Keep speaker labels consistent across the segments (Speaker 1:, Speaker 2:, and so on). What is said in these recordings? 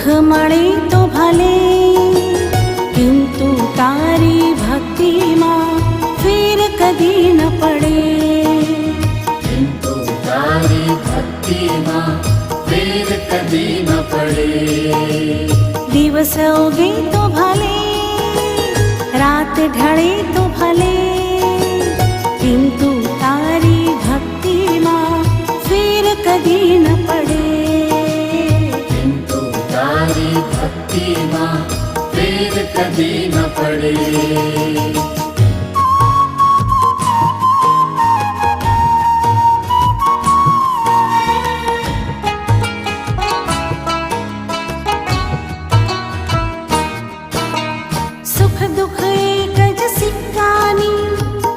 Speaker 1: મળે તો ભલે, કિંતુ તારી ભક્તિમાં ફેર કદી ન પડે.
Speaker 2: કિંતુ તારી ભક્તિમાં ફેર કદી ન પડે.
Speaker 1: દિવસ ઉગે તો ભલે, રાત ઢળે તો ભલે, કિંતુ તારી ભક્તિમાં ફેર કદી ન પડે.
Speaker 2: કિંતુ તારી ભક્તિમાં ફેર કદી ન પડે.
Speaker 1: સુખ દુઃખ એક જ સિક્કાની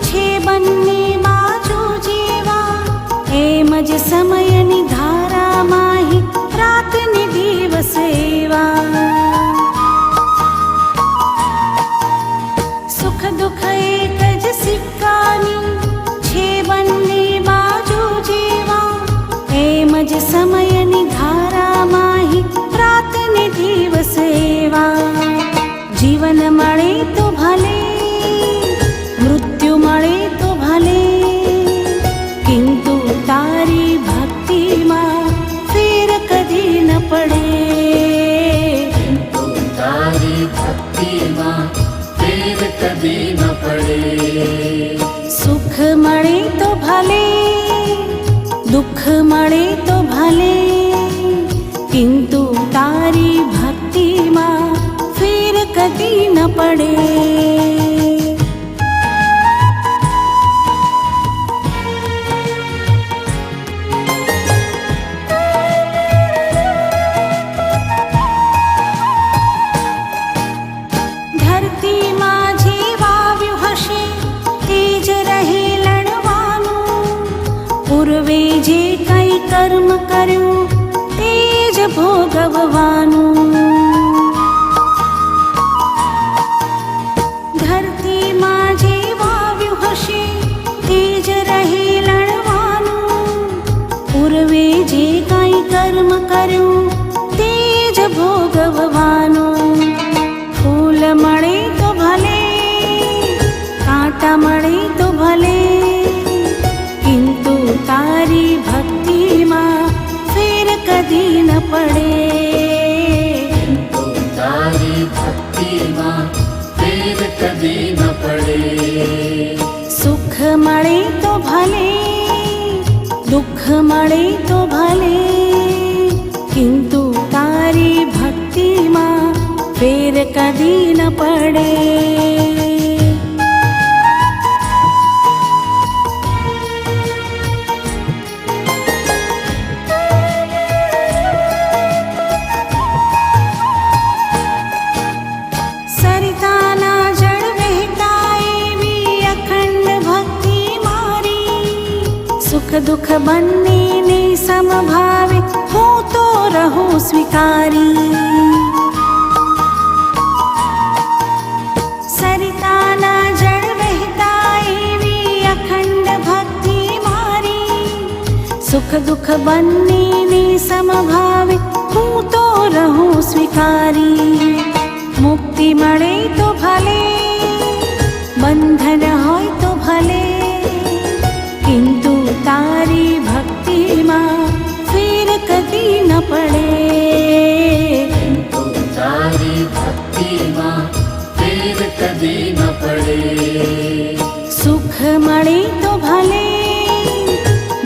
Speaker 1: છે બંને બાજુ જેવા, એમ જ સમયની ધારામાં રાત ને દિવસ એવા. સુખ દુઃખ એક જ સિક્કાની છે બંને બાજુ જેવા, એમ જ સમયની ધારામાં રાત ને દિવસ એવા. જીવન મળે તો ભલે, મૃત્યુ મળે તો ભલે, કિંતુ તારી ભક્તિમાં ફેર કદી ન પડે.
Speaker 2: કિંતુ તારી ભક્તિમાં ફેર કદી ન પડે.
Speaker 1: સુખ મળે તો ભલે, દુઃખ મળે તો ભલે, કિંતુ તારી ભક્તિમાં ફેર કદી ન પડે. ધરતીમાં જે વાવ્યું હશે તે જ રહે લણવાનું, પૂર્વે જે કંઈ કર્મ કર્યું તે જ ભોગવવાનું. ધરતીમાં જે વાવ્યું હશે તે જ રહે લણવાનું, પૂર્વે જે કંઈ કર્મ કર્યું તે જ ભોગવવાનું. ફૂલ મળે તો ભલે, કાંટા મળે તો ભલે, કિંતુ તારી ભક્તિમાં ફેર કદી ન પડે.
Speaker 2: કિંતુ તારી ભક્તિમાં ફેર કદી ન પડે.
Speaker 1: સુખ મળે તો ભલે, દુઃખ મળે તો ભલે, કિંતુ તારી ભક્તિમાં ફેર કદી ન પડે. સરિતાના જળ વહેતા એવી અખંડ ભક્તિ મારી, સુખ દુઃખ બંનેને સમભાવે હું તો રહું સ્વીકારી. સરિતાના જળ વહેતા એવી અખંડ ભક્તિ મારી, સુખ દુઃખ બંનેને સમભાવે હું તો રહું સ્વીકારી. મુક્તિ મળે તો ભલે, બંધન હોય તો ભલે, કિંતુ તારી ભક્તિમાં ફેર કદી ન પડે.
Speaker 2: કિંતુ તારી ભક્તિમાં ફેર કદી ન પડે.
Speaker 1: સુખ મળે તો ભલે,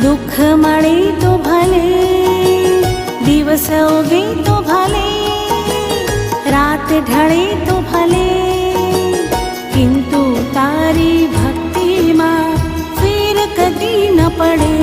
Speaker 1: દુઃખ મળે તો ભલે, દિવસ ઉગે તો ભલે, રાત ઢળે તો ભલે, કિંતુ તારી ભક્તિમાં ફેર કદી ન પડે.